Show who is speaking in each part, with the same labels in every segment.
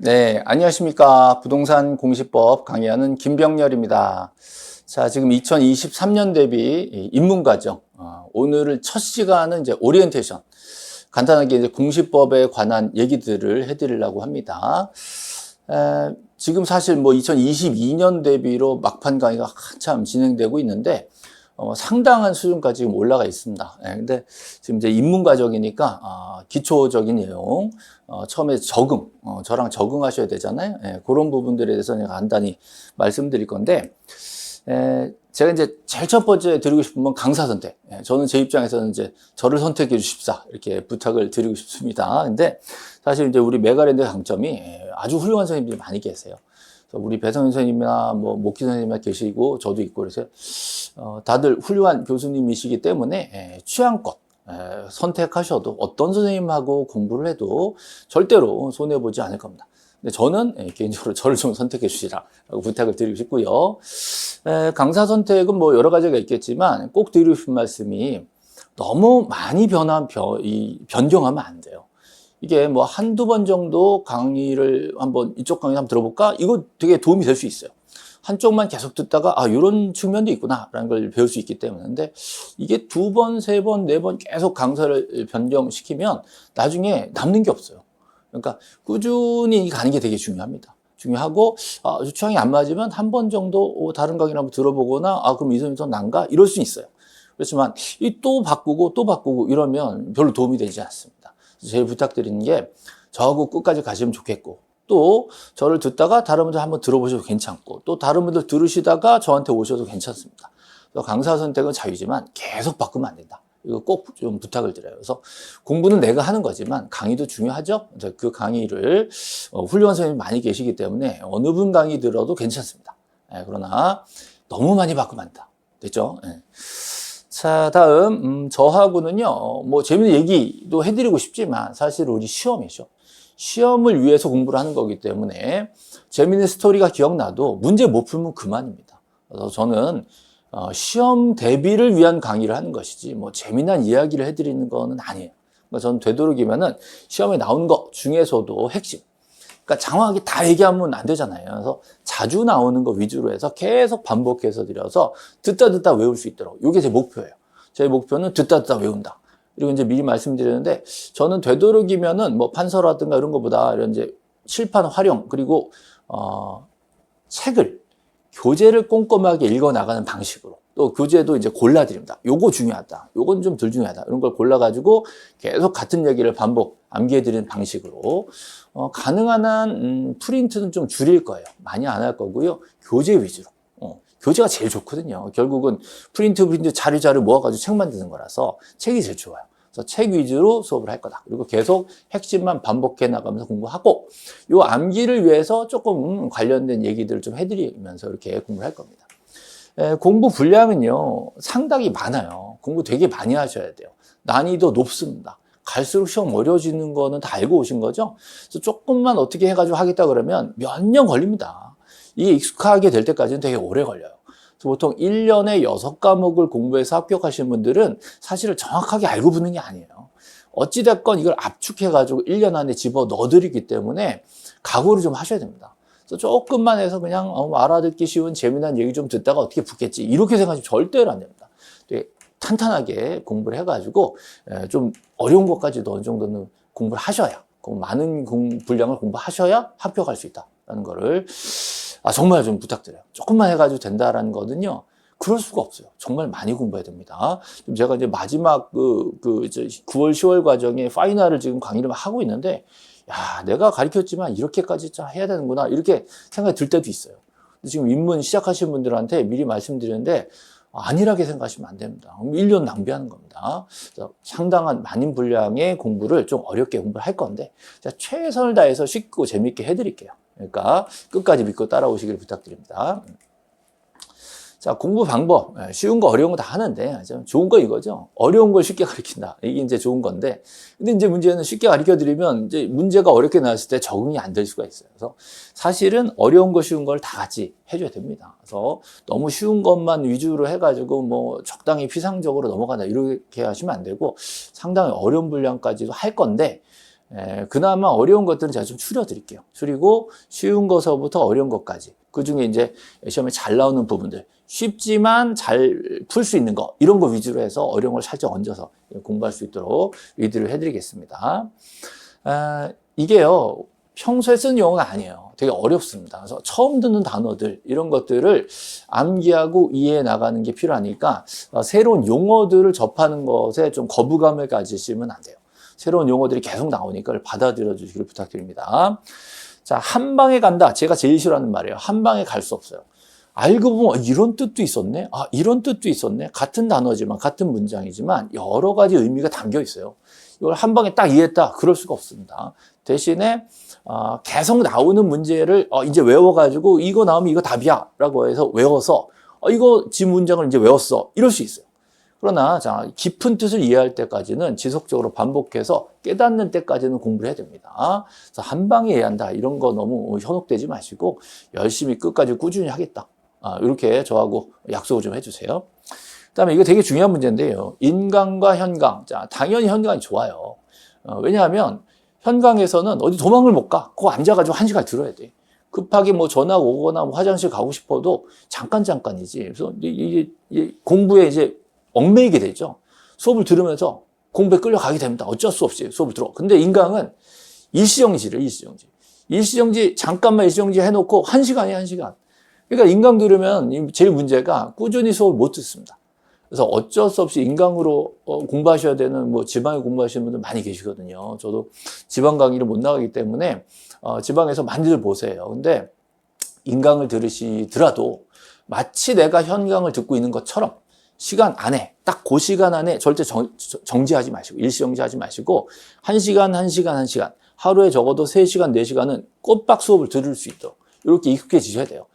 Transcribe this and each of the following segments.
Speaker 1: 네, 안녕하십니까. 부동산 공시법 강의하는 김병렬입니다. 자, 지금 2023년 대비 입문과정. 오늘 첫 시간은 이제 오리엔테이션. 간단하게 이제 공시법에 관한 얘기들을 해드리려고 합니다. 지금 사실 뭐 2022년 대비로 막판 강의가 한참 진행되고 있는데, 상당한 수준까지 지금 올라가 있습니다. 근데 지금 이제 입문 과정이니까, 기초적인 내용, 처음에 적응, 저랑 적응하셔야 되잖아요. 그런 부분들에 대해서 제가 간단히 말씀드릴 건데, 제가 이제 제일 첫 번째 드리고 싶은 건 강사 선택. 저는 제 입장에서는 이제 저를 선택해 주십사. 이렇게 부탁을 드리고 싶습니다. 근데 사실 이제 우리 메가랜드의 강점이 아주 훌륭한 선생님들이 많이 계세요. 우리 배성현 선생님이나 뭐 목기 선생님이나 계시고 저도 있고 그래서 다들 훌륭한 교수님이시기 때문에 취향껏 선택하셔도 어떤 선생님하고 공부를 해도 절대로 손해보지 않을 겁니다. 근데 저는 개인적으로 저를 좀 선택해 주시라 라고 부탁을 드리고 싶고요. 강사 선택은 뭐 여러 가지가 있겠지만 꼭 드리고 싶은 말씀이 너무 많이 변경하면 안 돼요. 이게 뭐 한두 번 정도 강의를 한번 이쪽 강의 한번 들어볼까? 이거 되게 도움이 될 수 있어요. 한쪽만 계속 듣다가 이런 측면도 있구나라는 걸 배울 수 있기 때문에. 근데 이게 두 번, 세 번, 네 번 계속 강사를 변경시키면 나중에 남는 게 없어요. 그러니까 꾸준히 가는 게 되게 중요합니다. 중요하고 취향이 안 맞으면 한 번 정도 다른 강의를 한번 들어보거나 그럼 이 선생님 더 난가? 이럴 수 있어요. 그렇지만 또 바꾸고 또 바꾸고 이러면 별로 도움이 되지 않습니다. 제일 부탁드리는 게 저하고 끝까지 가시면 좋겠고, 또 저를 듣다가 다른 분들 한번 들어보셔도 괜찮고, 또 다른 분들 들으시다가 저한테 오셔도 괜찮습니다. 그래서 강사 선택은 자유지만 계속 바꾸면 안 된다. 이거 꼭 좀 부탁을 드려요. 그래서 공부는 내가 하는 거지만 강의도 중요하죠. 그 강의를 훌륭한 선생님이 많이 계시기 때문에 어느 분 강의 들어도 괜찮습니다. 그러나 너무 많이 바꾸면 안 된다. 됐죠? 자, 다음 저하고는요, 뭐 재밌는 얘기도 해드리고 싶지만 사실 우리 시험이죠. 시험을 위해서 공부를 하는 거기 때문에 재밌는 스토리가 기억나도 문제 못 풀면 그만입니다. 그래서 저는 시험 대비를 위한 강의를 하는 것이지 뭐 재미난 이야기를 해드리는 거는 아니에요. 그러니까 저는 되도록이면은 시험에 나온 것 중에서도 핵심, 그러니까 장황하게 다 얘기하면 안 되잖아요. 그래서 자주 나오는 거 위주로 해서 계속 반복해서 드려서 듣다 외울 수 있도록. 이게 제 목표예요. 제 목표는 듣다 외운다. 그리고 이제 미리 말씀드렸는데 저는 되도록이면은 뭐 판서라든가 이런 거보다 이런 이제 칠판 활용 그리고 책을 교재를 꼼꼼하게 읽어 나가는 방식으로 또 교재도 이제 골라드립니다. 요거 중요하다. 요건 좀 덜 중요하다. 이런 걸 골라가지고 계속 같은 얘기를 반복 암기해드리는 방식으로 가능한 한 프린트는 좀 줄일 거예요. 많이 안 할 거고요. 교재 위주로. 교재가 제일 좋거든요. 결국은 프린트 자료 모아가지고 책 만드는 거라서 책이 제일 좋아요. 그래서 책 위주로 수업을 할 거다. 그리고 계속 핵심만 반복해 나가면서 공부하고 요 암기를 위해서 조금 관련된 얘기들을 좀 해드리면서 이렇게 공부를 할 겁니다. 공부 분량은요 상당히 많아요. 공부 되게 많이 하셔야 돼요. 난이도 높습니다. 갈수록 시험 어려워지는 거는 다 알고 오신 거죠? 그래서 조금만 어떻게 해가지고 하겠다 그러면 몇 년 걸립니다. 이게 익숙하게 될 때까지는 되게 오래 걸려요. 그래서 보통 1년에 6과목을 공부해서 합격하시는 분들은 사실을 정확하게 알고 붙는 게 아니에요. 어찌됐건 이걸 압축해가지고 1년 안에 집어 넣어드리기 때문에 각오를 좀 하셔야 됩니다. 그래서 조금만 해서 그냥 알아듣기 쉬운 재미난 얘기 좀 듣다가 어떻게 붙겠지 이렇게 생각하시면 절대로 안 됩니다. 되게 탄탄하게 공부를 해가지고 좀 어려운 것까지도 어느 정도는 공부를 하셔야 많은 분량을 공부하셔야 합격할 수 있다는 거를 정말 좀 부탁드려요. 조금만 해가지고 된다라는 거는요. 그럴 수가 없어요. 정말 많이 공부해야 됩니다. 지금 제가 이제 마지막 9월, 10월 과정에 파이널을 지금 강의를 하고 있는데, 야, 내가 가르쳤지만 이렇게까지 해야 되는구나. 이렇게 생각이 들 때도 있어요. 지금 입문 시작하신 분들한테 미리 말씀드리는데, 안일하게 생각하시면 안 됩니다. 1년 낭비하는 겁니다. 상당한 많은 분량의 공부를 좀 어렵게 공부를 할 건데, 제가 최선을 다해서 쉽고 재밌게 해드릴게요. 그러니까 끝까지 믿고 따라오시길 부탁드립니다. 자, 공부 방법. 쉬운 거 어려운 거 다 하는데 좋은 거 이거죠. 어려운 걸 쉽게 가르친다. 이게 이제 좋은 건데. 근데 이제 문제는 쉽게 가르쳐 드리면 이제 문제가 어렵게 나왔을 때 적응이 안 될 수가 있어요. 그래서 사실은 어려운 거 쉬운 걸 다 같이 해줘야 됩니다. 그래서 너무 쉬운 것만 위주로 해가지고 뭐 적당히 피상적으로 넘어간다 이렇게 하시면 안 되고 상당히 어려운 분량까지도 할 건데 그나마 어려운 것들은 제가 좀 줄여드릴게요. 줄이고 쉬운 것서부터 어려운 것까지. 그 중에 이제 시험에 잘 나오는 부분들, 쉽지만 잘 풀 수 있는 거, 이런 거 위주로 해서 어려운 걸 살짝 얹어서 공부할 수 있도록 리드를 해드리겠습니다. 이게요, 평소에 쓰는 용어가 아니에요. 되게 어렵습니다. 그래서 처음 듣는 단어들, 이런 것들을 암기하고 이해해 나가는 게 필요하니까 새로운 용어들을 접하는 것에 좀 거부감을 가지시면 안 돼요. 새로운 용어들이 계속 나오니까 그걸 받아들여 주시기를 부탁드립니다. 자, 한 방에 간다. 제가 제일 싫어하는 말이에요. 한 방에 갈 수 없어요. 알고 보면 이런 뜻도 있었네. 이런 뜻도 있었네. 같은 단어지만, 같은 문장이지만 여러 가지 의미가 담겨 있어요. 이걸 한 방에 딱 이해했다. 그럴 수가 없습니다. 대신에 계속 나오는 문제를 이제 외워가지고 이거 나오면 이거 답이야 라고 해서 외워서 이거 지 문장을 이제 외웠어. 이럴 수 있어요. 그러나 자, 깊은 뜻을 이해할 때까지는 지속적으로 반복해서 깨닫는 때까지는 공부를 해야 됩니다. 그래서 한 방에 이해한다. 이런 거 너무 현혹되지 마시고 열심히 끝까지 꾸준히 하겠다. 이렇게 저하고 약속을 좀 해주세요. 그다음에 이거 되게 중요한 문제인데요. 인강과 현강. 자, 당연히 현강이 좋아요. 왜냐하면 현강에서는 어디 도망을 못 가. 그거 앉아가지고 1시간 들어야 돼. 급하게 뭐 전화 오거나 뭐 화장실 가고 싶어도 잠깐이지. 그래서 이게 공부에 이제 얽매이게 되죠. 수업을 들으면서 공부에 끌려가게 됩니다. 어쩔 수 없이 수업을 들어. 근데 인강은 일시정지를, 일시정지 잠깐만 일시정지 해놓고 1시간이야, 1시간. 그러니까 인강 들으면 제일 문제가 꾸준히 수업을 못 듣습니다. 그래서 어쩔 수 없이 인강으로 공부하셔야 되는 뭐 지방에 공부하시는 분들 많이 계시거든요. 저도 지방 강의를 못 나가기 때문에 지방에서 많이들 보세요. 근데 인강을 들으시더라도 마치 내가 현강을 듣고 있는 것처럼 시간 안에, 딱 그 시간 안에 절대 정지하지 마시고, 일시정지하지 마시고, 1시간, 하루에 적어도 3시간, 4시간은 꼬박 수업을 들을 수 있도록 이렇게 익숙해지셔야 돼요.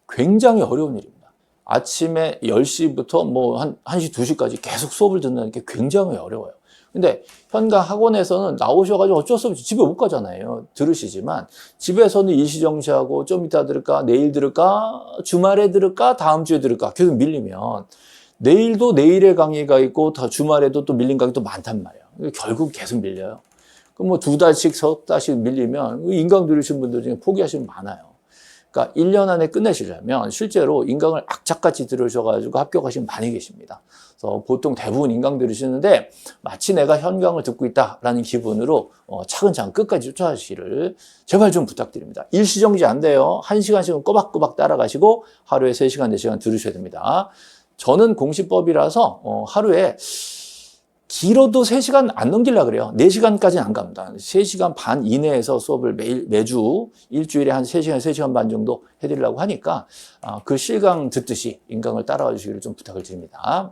Speaker 1: 굉장히 어려운 일입니다. 아침에 10시부터 뭐 1시, 2시까지 계속 수업을 듣는 게 굉장히 어려워요. 근데 현강 학원에서는 나오셔가지고 어쩔 수 없이 집에 못 가잖아요. 들으시지만 집에서는 일시정지하고 좀 이따 들을까, 내일 들을까, 주말에 들을까, 다음 주에 들을까 계속 밀리면 내일도 내일의 강의가 있고 주말에도 또 밀린 강의도 많단 말이에요. 결국 계속 밀려요. 그럼 뭐 2달씩, 3달씩 밀리면 인강 들으신 분들 중에 포기하시는 분 많아요. 그러니까 1년 안에 끝내시려면 실제로 인강을 악착같이 들으셔가지고 합격하시는 많이 계십니다. 그래서 보통 대부분 인강 들으시는데 마치 내가 현강을 듣고 있다라는 기분으로 차근차근 끝까지 쫓아가시기를 제발 좀 부탁드립니다. 일시정지 안 돼요. 1시간씩은 꼬박꼬박 따라가시고 하루에 3시간, 4시간 들으셔야 됩니다. 저는 공시법이라서 하루에 길어도 3시간 안 넘기려고 그래요. 4시간까지는 안 갑니다. 3시간 반 이내에서 수업을 매주 일주일에 한 3시간, 3시간 반 정도 해드리려고 하니까 그 실강 듣듯이 인강을 따라와 주시기를 좀 부탁을 드립니다.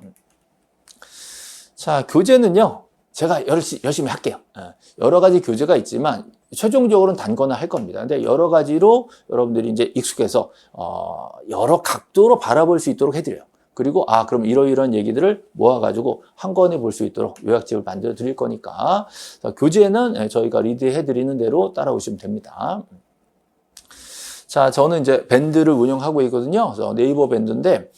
Speaker 1: 자, 교재는요. 제가 열심히 할게요. 여러 가지 교재가 있지만 최종적으로는 단거나 할 겁니다. 근데 여러 가지로 여러분들이 이제 익숙해서 여러 각도로 바라볼 수 있도록 해드려요. 그리고 그럼 이러이러한 얘기들을 모아가지고 한 권에 볼 수 있도록 요약집을 만들어 드릴 거니까 교재는 저희가 리드해 드리는 대로 따라오시면 됩니다. 자, 저는 이제 밴드를 운영하고 있거든요. 그래서 네이버 밴드인데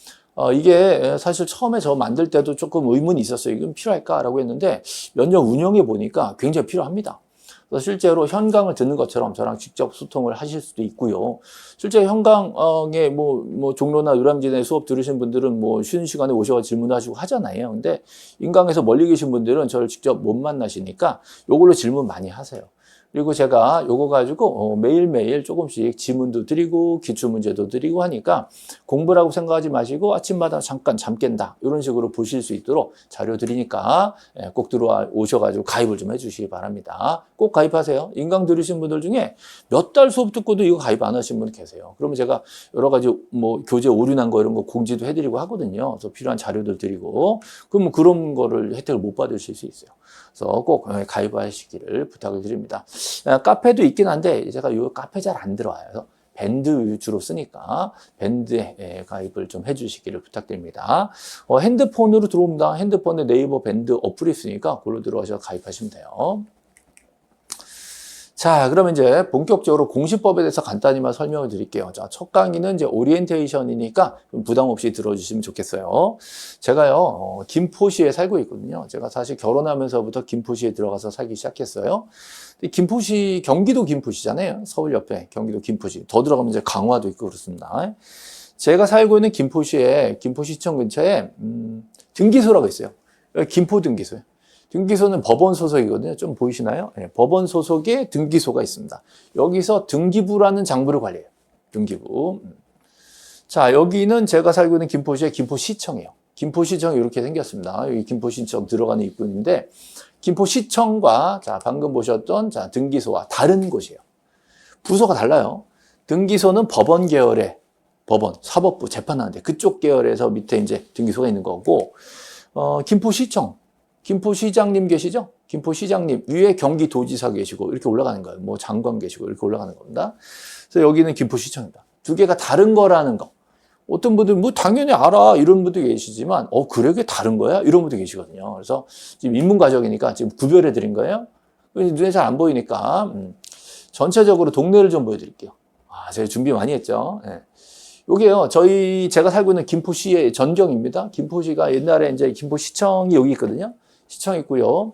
Speaker 1: 이게 사실 처음에 저 만들 때도 조금 의문이 있었어요. 이건 필요할까라고 했는데 몇 년 운영해 보니까 굉장히 필요합니다. 그래서 실제로 현강을 듣는 것처럼 저랑 직접 소통을 하실 수도 있고요. 실제 현강에 뭐 종로나 유람진에 수업 들으신 분들은 뭐 쉬는 시간에 오셔서 질문하시고 하잖아요. 근데 인강에서 멀리 계신 분들은 저를 직접 못 만나시니까 요걸로 질문 많이 하세요. 그리고 제가 요거 가지고 매일매일 조금씩 지문도 드리고 기출문제도 드리고 하니까 공부라고 생각하지 마시고 아침마다 잠깐 잠 깬다 이런 식으로 보실 수 있도록 자료 드리니까 꼭 들어오셔가지고 가입을 좀 해주시기 바랍니다. 꼭 가입하세요. 인강 들으신 분들 중에 몇 달 수업 듣고도 이거 가입 안 하신 분 계세요. 그러면 제가 여러 가지 뭐 교재 오류난 거 이런 거 공지도 해드리고 하거든요. 그래서 필요한 자료들 드리고 그러면 그런 거를 혜택을 못 받으실 수 있어요. 그래서 꼭 가입하시기를 부탁을 드립니다. 카페도 있긴 한데 제가 이 카페 잘 안 들어와요. 그래서 밴드 위주로 쓰니까 밴드에 가입을 좀 해주시기를 부탁드립니다. 핸드폰으로 들어옵니다. 핸드폰에 네이버 밴드 어플이 있으니까 그걸로 들어가셔서 가입하시면 돼요. 자, 그러면 이제 본격적으로 공시법에 대해서 간단히만 설명을 드릴게요. 자, 첫 강의는 이제 오리엔테이션이니까 좀 부담 없이 들어주시면 좋겠어요. 제가요, 김포시에 살고 있거든요. 제가 사실 결혼하면서부터 김포시에 들어가서 살기 시작했어요. 근데 김포시, 경기도 김포시잖아요. 서울 옆에 경기도 김포시. 더 들어가면 이제 강화도 있고 그렇습니다. 제가 살고 있는 김포시에, 김포시청 근처에, 등기소라고 있어요. 김포 등기소요. 등기소는 법원 소속이거든요. 좀 보이시나요? 네, 법원 소속의 등기소가 있습니다. 여기서 등기부라는 장부를 관리해요. 등기부. 자, 여기는 제가 살고 있는 김포시의 김포시청이에요. 김포시청이 이렇게 생겼습니다. 여기 김포시청 들어가는 입구인데, 김포시청과, 자, 방금 보셨던, 자, 등기소와 다른 곳이에요. 부서가 달라요. 등기소는 법원 계열의, 법원, 사법부, 재판하는데, 그쪽 계열에서 밑에 이제 등기소가 있는 거고, 김포시청, 김포시장님 계시죠? 김포시장님, 위에 경기도지사 계시고, 이렇게 올라가는 거예요. 뭐 장관 계시고, 이렇게 올라가는 겁니다. 그래서 여기는 김포시청입니다. 두 개가 다른 거라는 거. 어떤 분들, 뭐, 당연히 알아. 이런 분도 계시지만, 그래, 그게 다른 거야? 이런 분도 계시거든요. 그래서 지금 인문가족이니까 지금 구별해 드린 거예요. 눈에 잘 안 보이니까, 전체적으로 동네를 좀 보여드릴게요. 제가 준비 많이 했죠. 네. 요게요, 제가 살고 있는 김포시의 전경입니다. 김포시가 옛날에 이제 김포시청이 여기 있거든요. 시청 있고요.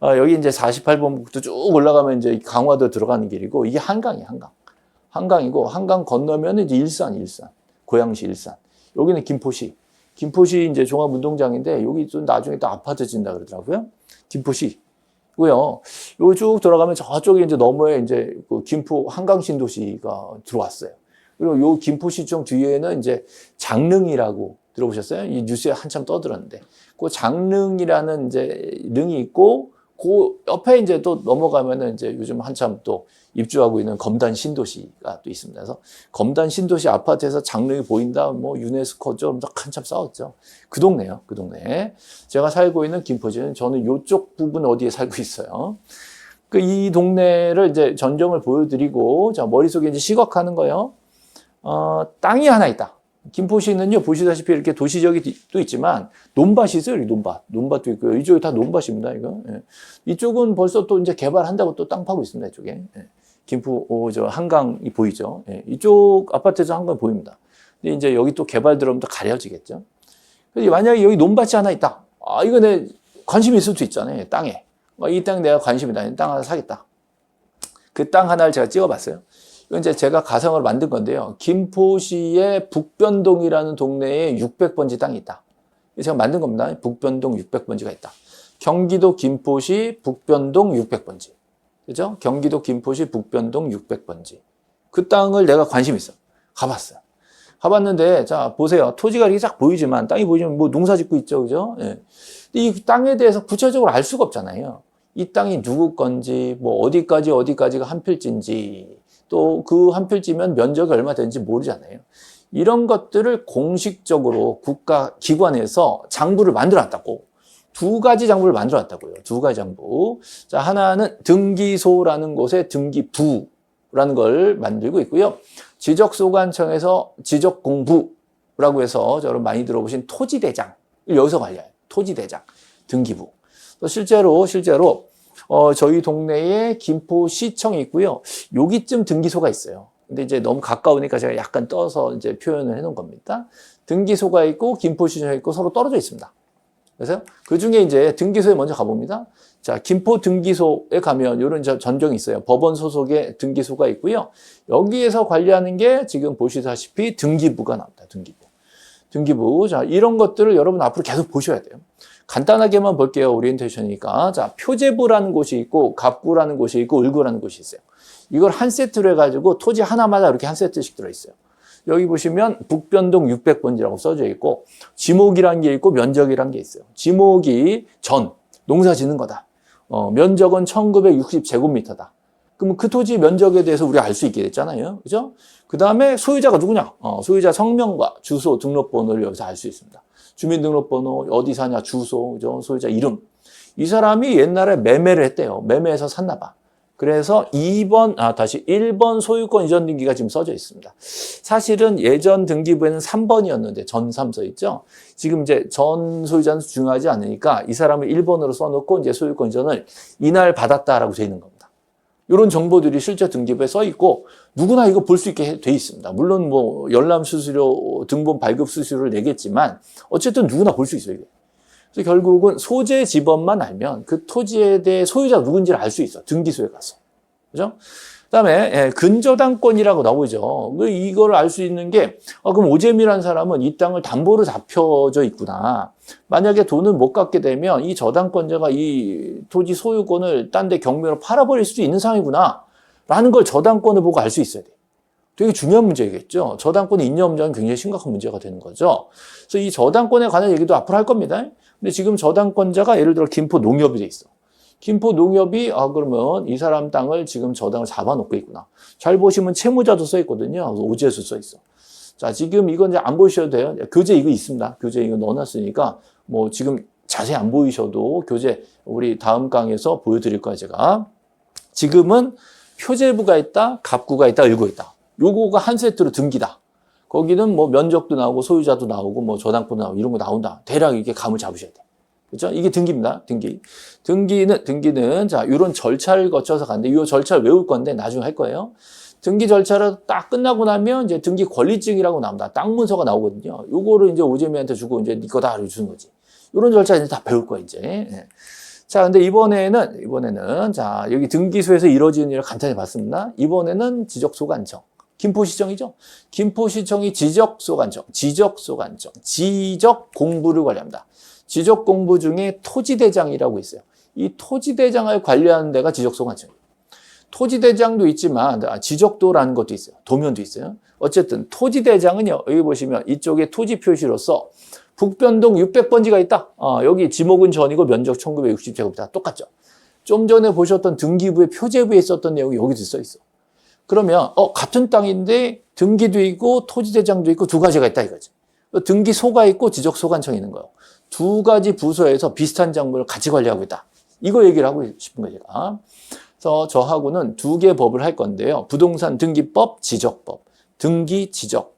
Speaker 1: 여기 이제 48번부터 쭉 올라가면 이제 강화도 들어가는 길이고, 이게 한강이에요, 한강. 한강이고, 한강 건너면 이제 일산. 고양시 일산. 여기는 김포시. 김포시 이제 종합운동장인데, 여기 또 나중에 또 아파트 짓는다 그러더라고요. 김포시고요. 여기 쭉 들어가면 저쪽에 이제 너머에 이제 그 김포 한강신도시가 들어왔어요. 그리고 요 김포시청 뒤에는 이제 장릉이라고 들어보셨어요? 이 뉴스에 한참 떠들었는데, 그 장릉이라는 이제 릉이 있고, 그 옆에 이제 또 넘어가면은 이제 요즘 한참 또 입주하고 있는 검단 신도시가 또 있습니다. 그래서 검단 신도시 아파트에서 장릉이 보인다, 뭐 유네스코 좀 한참 싸웠죠. 그 동네요, 그 동네. 제가 살고 있는 김포시는 저는 요쪽 부분 어디에 살고 있어요. 이 동네를 이제 전경을 보여드리고, 자, 머릿속에 이제 시각하는 거예요. 땅이 하나 있다. 김포시는요, 보시다시피 이렇게 도시적이 또 있지만, 논밭이 있어요, 여기 논밭. 논밭도 있고요. 이쪽이 다 논밭입니다, 이거. 예. 이쪽은 벌써 또 이제 개발한다고 또 땅 파고 있습니다, 이쪽에. 예. 김포, 한강이 보이죠. 예. 이쪽 아파트에서 한강 보입니다. 근데 이제 여기 또 개발 들어오면 또 가려지겠죠. 만약에 여기 논밭이 하나 있다. 이거 내 관심이 있을 수 있잖아요, 땅에. 이 땅 내가 관심이다. 땅 하나 사겠다. 그 땅 하나를 제가 찍어봤어요. 이건 이제 제가 가상으로 만든 건데요. 김포시의 북변동이라는 동네에 600번지 땅이 있다. 제가 만든 겁니다. 북변동 600번지가 있다. 경기도 김포시 북변동 600번지. 그죠? 경기도 김포시 북변동 600번지. 그 땅을 내가 관심 있어. 가봤어요. 가봤는데, 자, 보세요. 토지가 이렇게 쫙 보이지만, 땅이 보이지만 뭐 농사 짓고 있죠. 그죠? 예. 이 땅에 대해서 구체적으로 알 수가 없잖아요. 이 땅이 누구 건지, 뭐 어디까지가 한 필지인지, 또 그 한 필지면 면적이 얼마 되는지 모르잖아요. 이런 것들을 공식적으로 국가 기관에서 장부를 만들어놨다고. 두 가지 장부를 만들어놨다고요. 두 가지 장부. 자, 하나는 등기소라는 곳에 등기부라는 걸 만들고 있고요. 지적소관청에서 지적공부라고 해서 여러분 많이 들어보신 토지대장. 여기서 관리해요. 토지대장. 등기부. 실제로 저희 동네에 김포시청이 있고요. 여기쯤 등기소가 있어요. 근데 이제 너무 가까우니까 제가 약간 떠서 이제 표현을 해놓은 겁니다. 등기소가 있고 김포시청이 있고 서로 떨어져 있습니다. 그래서 그 중에 이제 등기소에 먼저 가봅니다. 자, 김포 등기소에 가면 이런 전경이 있어요. 법원 소속의 등기소가 있고요. 여기에서 관리하는 게 지금 보시다시피 등기부가 나옵니다. 등기부. 자, 이런 것들을 여러분 앞으로 계속 보셔야 돼요. 간단하게만 볼게요. 오리엔테이션이니까. 자, 표제부라는 곳이 있고, 갑구라는 곳이 있고, 을구라는 곳이 있어요. 이걸 한 세트로 해가지고 토지 하나마다 이렇게 한 세트씩 들어있어요. 여기 보시면 북변동 600번지라고 써져 있고, 지목이라는 게 있고, 면적이라는 게 있어요. 지목이 농사 짓는 거다. 면적은 1960제곱미터다. 그러면 그 토지 면적에 대해서 우리가 알 수 있게 됐잖아요. 그죠? 그 다음에 소유자가 누구냐? 소유자 성명과 주소, 등록번호를 여기서 알 수 있습니다. 주민등록번호, 어디 사냐, 주소, 그죠? 소유자 이름. 이 사람이 옛날에 매매를 했대요. 매매해서 샀나 봐. 그래서 1번 소유권 이전 등기가 지금 써져 있습니다. 사실은 예전 등기부에는 3번이었는데 전3 써 있죠. 지금 이제 전 소유자는 중요하지 않으니까 이 사람을 1번으로 써놓고 이제 소유권 이전을 이날 받았다라고 돼 있는 겁니다. 이런 정보들이 실제 등기부에 써 있고 누구나 이거 볼 수 있게 돼 있습니다. 물론 뭐 열람 수수료, 등본 발급 수수료를 내겠지만 어쨌든 누구나 볼 수 있어요. 이게. 그래서 결국은 소재 지번만 알면 그 토지에 대해 소유자가 누군지를 알 수 있어. 등기소에 가서. 그죠? 그다음에 근저당권이라고 나오죠. 이걸 알 수 있는 게 그럼 오재미라는 사람은 이 땅을 담보로 잡혀져 있구나. 만약에 돈을 못 갚게 되면 이 저당권자가 이 토지 소유권을 딴 데 경매로 팔아버릴 수도 있는 상황이구나. 라는 걸 저당권을 보고 알 수 있어야 돼요. 되게 중요한 문제겠죠. 저당권의 있냐 없냐는 굉장히 심각한 문제가 되는 거죠. 그래서 이 저당권에 관한 얘기도 앞으로 할 겁니다. 근데 지금 저당권자가 예를 들어 김포 농협이 돼 있어. 김포 농협이 그러면 이 사람 땅을 지금 저당을 잡아놓고 있구나. 잘 보시면 채무자도 써 있거든요. 오재수 써 있어. 자, 지금 이건 이제 안 보셔도 돼요. 교재 이거 있습니다. 교재 이거 넣어놨으니까 뭐 지금 자세히 안 보이셔도 교재 우리 다음 강의에서 보여드릴 거예요, 제가. 지금은 표제부가 있다, 갑구가 있다, 을구가 있다. 요거가 한 세트로 등기다. 거기는 뭐 면적도 나오고 소유자도 나오고 뭐 저당권도 나오고 이런 거 나온다. 대략 이렇게 감을 잡으셔야 돼. 그렇죠? 이게 등기입니다. 등기는 자, 이런 절차를 거쳐서 가는데 이 절차를 외울 건데 나중에 할 거예요. 등기 절차를 딱 끝나고 나면 이제 등기 권리증이라고 나옵니다. 땅 문서가 나오거든요. 요거를 이제 오재미한테 주고 이제 네 거다 이렇게 주는 거지. 이런 절차 이제 다 배울 거야, 이제. 자, 근데 이번에는 자, 여기 등기소에서 이루어지는 일을 간단히 봤습니다. 이번에는 지적소관청. 김포시청이죠. 김포시청이 지적 공부를 관리합니다. 지적 공부 중에 토지대장이라고 있어요. 이 토지대장을 관리하는 데가 지적소관청이에요. 토지대장도 있지만 지적도라는 것도 있어요. 도면도 있어요. 어쨌든 토지대장은요. 여기 보시면 이쪽에 토지 표시로서 북변동 600번지가 있다. 여기 지목은 전이고 면적 1960제곱이다. 똑같죠. 좀 전에 보셨던 등기부의 표제부에 있었던 내용이 여기도 써 있어. 그러면 같은 땅인데 등기도 있고 토지대장도 있고 두 가지가 있다 이거지. 등기소가 있고 지적소관청이 있는 거예요. 두 가지 부서에서 비슷한 작물을 같이 관리하고 있다. 이거 얘기를 하고 싶은 거예요, 제가. 그래서 저하고는 두 개의 법을 할 건데요. 부동산 등기법, 지적법. 등기, 지적.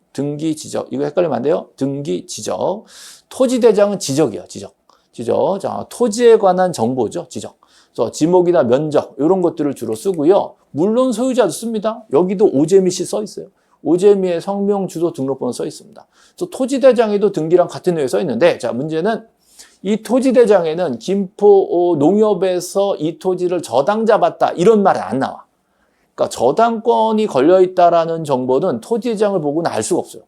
Speaker 1: 이거 헷갈리면 안 돼요. 등기, 지적. 토지대장은 지적이에요, 지적. 자, 토지에 관한 정보죠, 지적. 그래서 지목이나 면적, 이런 것들을 주로 쓰고요. 물론 소유자도 씁니다. 여기도 오재미 씨 써 있어요. 오재미의 성명, 주소, 등록번호 써 있습니다. 그래서 토지대장에도 등기랑 같은 뇌에 써 있는데, 자, 문제는 이 토지대장에는 김포 농협에서 이 토지를 저당 잡았다. 이런 말은 안 나와. 그러니까 저당권이 걸려있다라는 정보는 토지대장을 보고는 알 수가 없어요.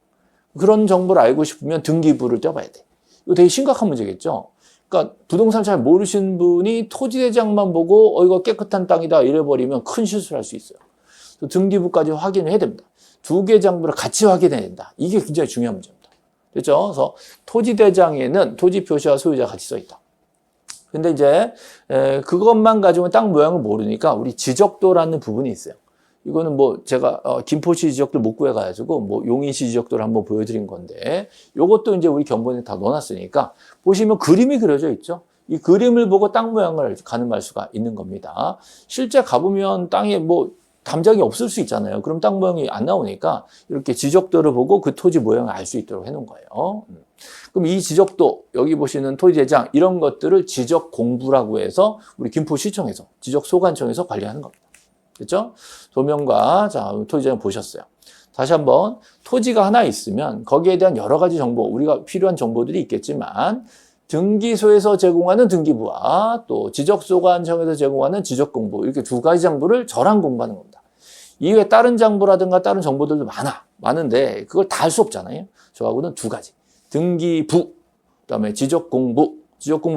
Speaker 1: 그런 정보를 알고 싶으면 등기부를 떼봐야 돼. 이거 되게 심각한 문제겠죠. 그러니까 부동산 잘 모르시는 분이 토지대장만 보고 이거 깨끗한 땅이다 이래버리면 큰 실수를 할 수 있어요. 등기부까지 확인을 해야 됩니다. 두 개 장부를 같이 확인해야 된다. 이게 굉장히 중요한 문제입니다. 됐죠? 그래서 토지대장에는 토지 표시와 소유자가 같이 써 있다. 근데 이제 그것만 가지고 땅 모양을 모르니까 우리 지적도라는 부분이 있어요. 이거는 뭐 제가 김포시 지적도 못 구해가지고 뭐 용인시 지적도를 한번 보여드린 건데 요것도 이제 우리 견본에 다 넣어놨으니까 보시면 그림이 그려져 있죠. 이 그림을 보고 땅 모양을 가늠할 수가 있는 겁니다. 실제 가보면 땅에 뭐 담장이 없을 수 있잖아요. 그럼 땅 모양이 안 나오니까 이렇게 지적도를 보고 그 토지 모양을 알 수 있도록 해놓은 거예요. 그럼 이 지적도, 여기 보시는 토지대장 이런 것들을 지적 공부라고 해서 우리 김포시청에서 지적소관청에서 관리하는 겁니다. 됐죠? 도면과 자 토지대장 보셨어요. 다시 한번 토지가 하나 있으면 거기에 대한 여러 가지 정보, 우리가 필요한 정보들이 있겠지만 등기소에서 제공하는 등기부와 또 지적소관청에서 제공하는 지적공부 이렇게 두 가지 정보를 저랑 공부하는 겁니다. 이외에 다른 정보라든가 다른 정보들도 많은데 그걸 다 할 수 없잖아요. 저하고는 두 가지. 등기부, 그다음에 지적공부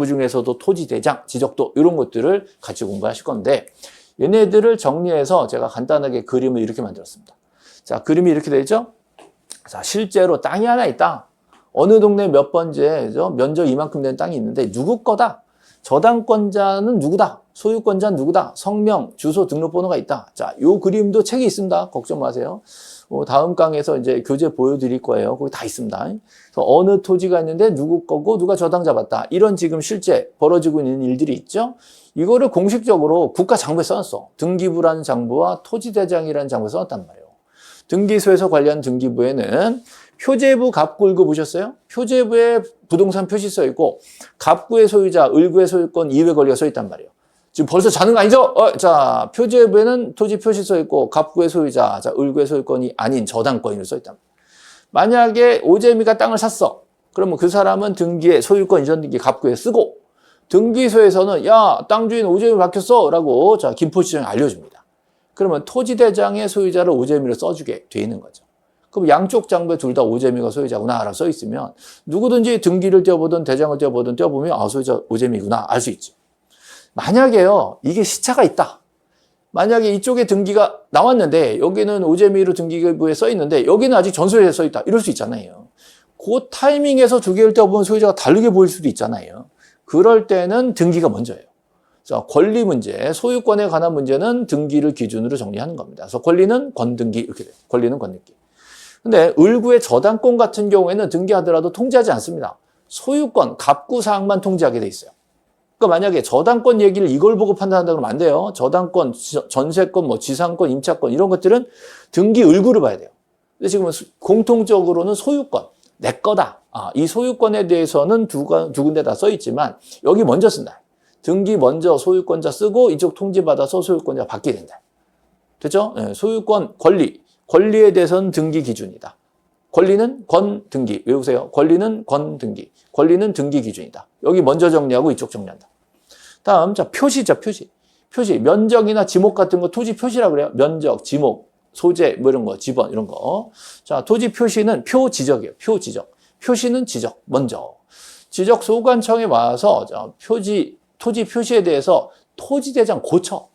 Speaker 1: 중에서도 토지대장, 지적도 이런 것들을 같이 공부하실 건데 얘네들을 정리해서 제가 간단하게 그림을 이렇게 만들었습니다. 자, 그림이 이렇게 되죠? 자, 실제로 땅이 하나 있다. 어느 동네 몇 번째 면적 이만큼 되는 땅이 있는데 누구 거다? 저당권자는 누구다? 소유권자는 누구다? 성명, 주소, 등록번호가 있다. 자, 요 그림도 책이 있습니다. 걱정 마세요. 다음 강에서 이제 교재 보여드릴 거예요. 거기 다 있습니다. 그래서 어느 토지가 있는데 누구 거고 누가 저당 잡았다. 이런 지금 실제 벌어지고 있는 일들이 있죠. 이거를 공식적으로 국가장부에 써놨어. 등기부라는 장부와 토지대장이라는 장부에 써놨단 말이에요. 등기소에서 관리하는 등기부에는 표제부, 갑구, 을구 보셨어요? 표제부에 부동산 표시 써 있고 갑구의 소유자, 을구의 소유권, 이외 권리가 써 있단 말이에요. 지금 벌써 자는 거 아니죠? 자, 표제부에는 토지 표시 써 있고 갑구의 소유자, 자, 을구의 소유권이 아닌 저당권이 써 있단 말이에요. 만약에 오재미가 땅을 샀어. 그러면 그 사람은 등기에 소유권 이전 등기 갑구에 쓰고 등기소에서는 야, 땅 주인 오재미 바뀌었어 라고 자, 김포시청에 알려줍니다. 그러면 토지대장의 소유자를 오재미로 써주게 돼 있는 거죠. 그럼 양쪽 장부에 둘 다 오재미가 소유자구나라고 써 있으면 누구든지 등기를 떼어보든 대장을 떼어보든 떼어보면 아, 소유자 오재미구나 알 수 있지. 만약에요, 이게 시차가 있다. 만약에 이쪽에 등기가 나왔는데 여기는 오재미로 등기부에 써 있는데 여기는 아직 전소유자에 써 있다. 이럴 수 있잖아요. 그 타이밍에서 두 개를 떼어보면 소유자가 다르게 보일 수도 있잖아요. 그럴 때는 등기가 먼저예요. 자, 권리 문제, 소유권에 관한 문제는 등기를 기준으로 정리하는 겁니다. 그래서 권리는 권등기 이렇게 돼요. 권리는 권등기. 근데 을구의 저당권 같은 경우에는 등기하더라도 통지하지 않습니다. 소유권, 갑구사항만 통지하게 돼 있어요. 그러니까 만약에 저당권 얘기를 이걸 보고 판단한다 그러면 안 돼요. 저당권, 전세권, 뭐 지상권, 임차권 이런 것들은 등기 을구를 봐야 돼요. 근데 지금은 공통적으로는 소유권, 내 거다. 이 소유권에 대해서는 두 군데 다 써 있지만 여기 먼저 쓴다. 등기 먼저 소유권자 쓰고 이쪽 통지받아서 소유권자 받게 된다. 됐죠? 네, 소유권, 권리에 대해서는 등기 기준이다. 권리는 권등기. 외우세요. 권리는 권등기. 권리는 등기 기준이다. 여기 먼저 정리하고 이쪽 정리한다. 다음, 자, 표시죠, 표시. 표시. 면적이나 지목 같은 거 토지 표시라고 그래요. 면적, 지목, 소재, 뭐 이런 거, 지번, 이런 거. 자, 토지 표시는 표지적이에요. 표지적. 표시는 지적, 먼저. 지적 소관청에 와서 토지 표시에 대해서 토지대장 고쳐.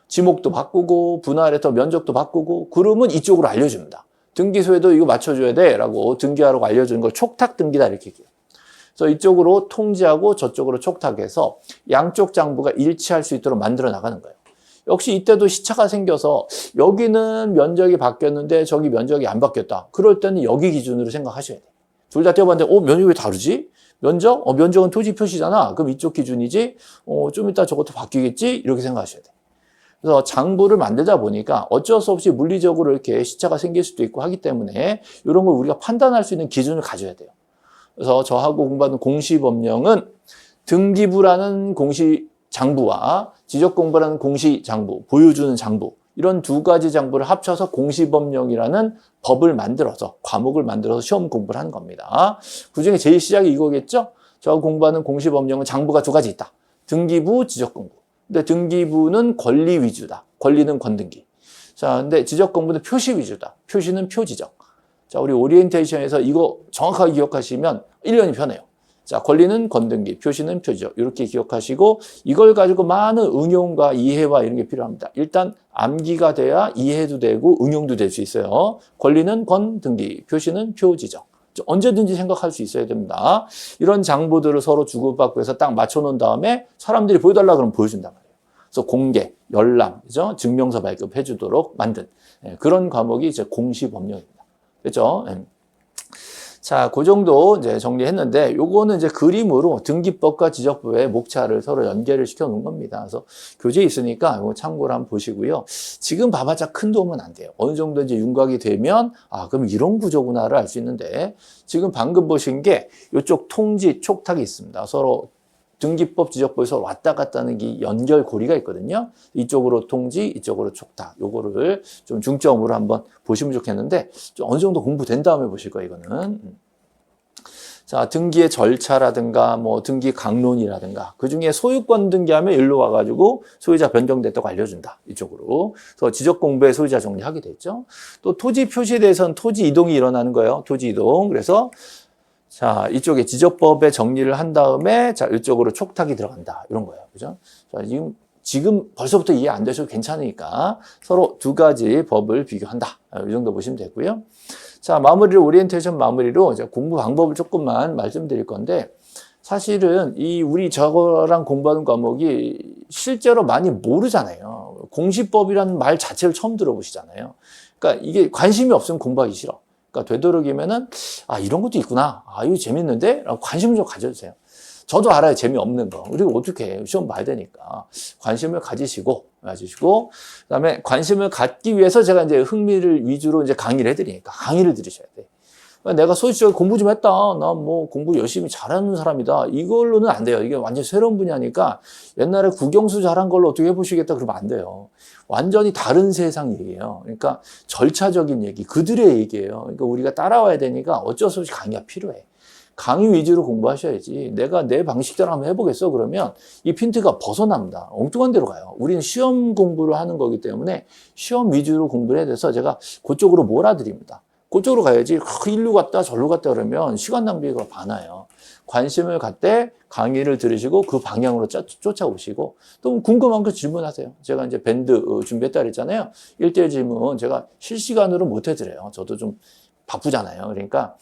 Speaker 1: 지목도 바꾸고 분할해서 면적도 바꾸고 그러면 이쪽으로 알려줍니다. 등기소에도 이거 맞춰줘야 돼 라고 등기하라고 알려주는 걸 촉탁등기다 이렇게 얘기해요. 그래서 이쪽으로 통지하고 저쪽으로 촉탁해서 양쪽 장부가 일치할 수 있도록 만들어 나가는 거예요. 역시 이때도 시차가 생겨서 여기는 면적이 바뀌었는데 저기 면적이 안 바뀌었다. 그럴 때는 여기 기준으로 생각하셔야 돼요. 둘 다 떼어봤는데 면적이 왜 다르지? 면적? 면적은 토지 표시잖아. 그럼 이쪽 기준이지? 좀 이따 저것도 바뀌겠지? 이렇게 생각하셔야 돼요. 그래서 장부를 만들다 보니까 어쩔 수 없이 물리적으로 이렇게 시차가 생길 수도 있고 하기 때문에 이런 걸 우리가 판단할 수 있는 기준을 가져야 돼요. 그래서 저하고 공부하는 공시법령은 등기부라는 공시장부와 지적공부라는 공시장부, 보여주는 장부 이런 두 가지 장부를 합쳐서 공시법령이라는 법을 만들어서 과목을 만들어서 시험 공부를 하는 겁니다. 그중에 제일 시작이 이거겠죠? 저하고 공부하는 공시법령은 장부가 두 가지 있다. 등기부, 지적공부. 근데 등기부는 권리 위주다. 권리는 권등기. 자, 근데 지적공부는 표시 위주다. 표시는 표지적. 자, 우리 오리엔테이션에서 이거 정확하게 기억하시면 1년이 편해요. 자, 권리는 권등기, 표시는 표지적. 이렇게 기억하시고 이걸 가지고 많은 응용과 이해와 이런 게 필요합니다. 일단 암기가 돼야 이해도 되고 응용도 될 수 있어요. 권리는 권등기, 표시는 표지적. 언제든지 생각할 수 있어야 됩니다. 이런 장부들을 서로 주고받고 해서 딱 맞춰놓은 다음에 사람들이 보여달라 그러면 보여준단 말이에요. 그래서 공개, 열람, 그죠? 증명서 발급해 주도록 만든 그런 과목이 이제 공시법령입니다. 그렇죠? 자, 그 정도 이제 정리했는데 요거는 이제 그림으로 등기법과 지적법의 목차를 서로 연계를 시켜 놓은 겁니다. 그래서 교재에 있으니까 이거 참고로 한번 보시고요. 지금 봐봤자 큰 도움은 안 돼요. 어느 정도 이제 윤곽이 되면 그럼 이런 구조구나를 알 수 있는데 지금 방금 보신 게 이쪽 통지, 촉탁이 있습니다. 서로 등기법, 지적법이 서로 왔다 갔다 하는 게 연결고리가 있거든요. 이쪽으로 통지, 이쪽으로 촉탁. 요거를 좀 중점으로 한번 보시면 좋겠는데 좀 어느 정도 공부된 다음에 보실 거예요, 이거는. 자, 등기의 절차라든가 뭐 등기 강론이라든가 그중에 소유권 등기하면 일로 와가지고 소유자 변경됐다고 알려준다. 이쪽으로. 그래서 지적 공부에 소유자 정리하게 됐죠. 또 토지 표시에 대해서는 토지 이동이 일어나는 거예요. 토지 이동. 그래서 자, 이쪽에 지적법에 정리를 한 다음에 자, 이쪽으로 촉탁이 들어간다. 이런 거예요. 그죠? 자, 지금 벌써부터 이해 안 되셔도 괜찮으니까 서로 두 가지 법을 비교한다. 이 정도 보시면 되고요. 자, 오리엔테이션 마무리로 이제 공부 방법을 조금만 말씀드릴 건데 사실은 우리 저랑 공부하는 과목이 실제로 많이 모르잖아요. 공시법이라는 말 자체를 처음 들어보시잖아요. 그러니까 이게 관심이 없으면 공부하기 싫어. 그러니까 되도록이면은 이런 것도 있구나. 이거 재밌는데? 라고 관심을 좀 가져주세요. 저도 알아요. 재미없는 거. 그리고 어떻게 해요? 시험 봐야 되니까. 관심을 가지시고, 그다음에 관심을 갖기 위해서 제가 이제 흥미를 위주로 이제 강의를 해드리니까 강의를 들으셔야 돼. 내가 소시적으로 공부 좀 했다. 나 뭐 공부 열심히 잘하는 사람이다. 이걸로는 안 돼요. 이게 완전 새로운 분야니까 옛날에 국영수 잘한 걸로 어떻게 해보시겠다 그러면 안 돼요. 완전히 다른 세상 얘기예요. 그러니까 절차적인 얘기, 그들의 얘기예요. 그러니까 우리가 따라와야 되니까 어쩔 수 없이 강의가 필요해. 강의 위주로 공부하셔야지 내가 내 방식대로 한번 해보겠어 그러면 이 핀트가 벗어납니다. 엉뚱한 데로 가요. 우리는 시험 공부를 하는 거기 때문에 시험 위주로 공부를 해야 돼서 제가 그쪽으로 몰아드립니다. 그쪽으로 가야지 일로 갔다 절로 갔다 그러면 시간 낭비가 많아요. 관심을 갖되 강의를 들으시고 그 방향으로 쫓아오시고 또 궁금한 거 질문하세요. 제가 이제 밴드 준비했다 그랬잖아요. 1대1 질문 제가 실시간으로 못 해드려요. 저도 좀 바쁘잖아요. 그러니까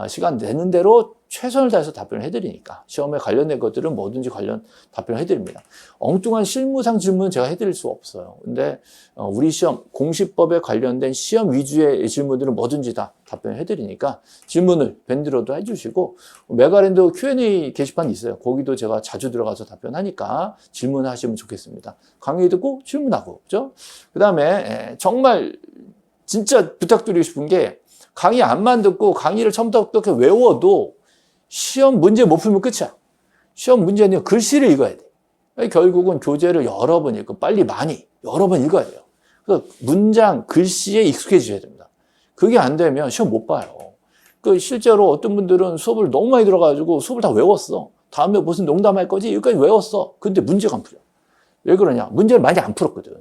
Speaker 1: 시간 되는 대로 최선을 다해서 답변을 해드리니까 시험에 관련된 것들은 뭐든지 관련 답변을 해드립니다. 엉뚱한 실무상 질문은 제가 해드릴 수 없어요. 근데 우리 시험 공시법에 관련된 시험 위주의 질문들은 뭐든지 다 답변을 해드리니까 질문을 밴드로도 해주시고 메가랜드 Q&A 게시판이 있어요. 거기도 제가 자주 들어가서 답변하니까 질문하시면 좋겠습니다. 강의 듣고 질문하고 그죠? 그 다음에 정말 진짜 부탁드리고 싶은 게 강의 안만 듣고 강의를 처음부터 어떻게 외워도 시험 문제 못 풀면 끝이야. 시험 문제는 글씨를 읽어야 돼. 결국은 교재를 여러 번 읽고 빨리 많이 여러 번 읽어야 돼요. 그래서 문장, 글씨에 익숙해지셔야 됩니다. 그게 안 되면 시험 못 봐요. 실제로 어떤 분들은 수업을 너무 많이 들어가지고 수업을 다 외웠어. 다음에 무슨 농담할 거지? 여기까지 외웠어. 근데 문제가 안 풀려. 왜 그러냐? 문제를 많이 안 풀었거든.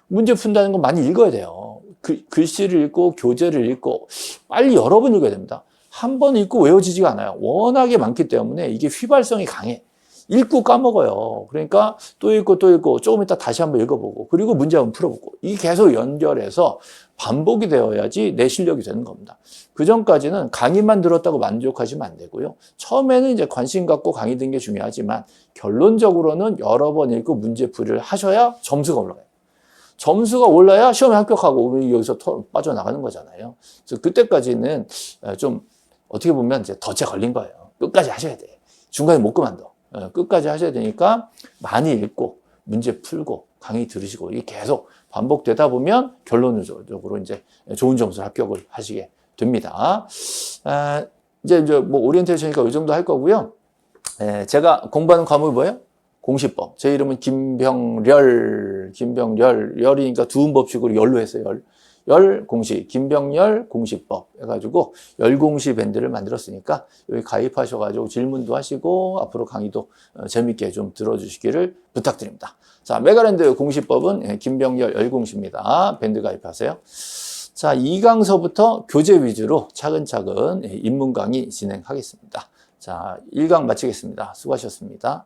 Speaker 1: 문제 푼다는 건 많이 읽어야 돼요. 글씨를 읽고 교재를 읽고 빨리 여러 번 읽어야 됩니다. 한 번 읽고 외워지지가 않아요. 워낙에 많기 때문에 이게 휘발성이 강해. 읽고 까먹어요. 그러니까 또 읽고 또 읽고 조금 이따 다시 한번 읽어보고 그리고 문제 한번 풀어보고 이게 계속 연결해서 반복이 되어야지 내 실력이 되는 겁니다. 그 전까지는 강의만 들었다고 만족하시면 안 되고요. 처음에는 이제 관심 갖고 강의 듣는 게 중요하지만 결론적으로는 여러 번 읽고 문제 풀이를 하셔야 점수가 올라가요. 점수가 올라야 시험에 합격하고 우리 여기서 빠져나가는 거잖아요. 그래서 그때까지는 좀 어떻게 보면 이제 덫에 걸린 거예요. 끝까지 하셔야 돼. 중간에 못 그만둬. 끝까지 하셔야 되니까 많이 읽고 문제 풀고 강의 들으시고 이게 계속 반복되다 보면 결론적으로 이제 좋은 점수로 합격을 하시게 됩니다. 이제 뭐 오리엔테이션이니까 이 정도 할 거고요. 제가 공부하는 과목이 뭐예요? 공시법. 제 이름은 김병렬, 열이니까 두음 법칙으로 열로 했어요. 열 공시, 김병렬 공시법 해가지고 열공시 밴드를 만들었으니까 여기 가입하셔가지고 질문도 하시고 앞으로 강의도 재밌게 좀 들어주시기를 부탁드립니다. 자, 메가랜드 공시법은 김병렬 열공시입니다. 밴드 가입하세요. 자, 2강서부터 교재 위주로 차근차근 입문 강의 진행하겠습니다. 자, 1강 마치겠습니다. 수고하셨습니다.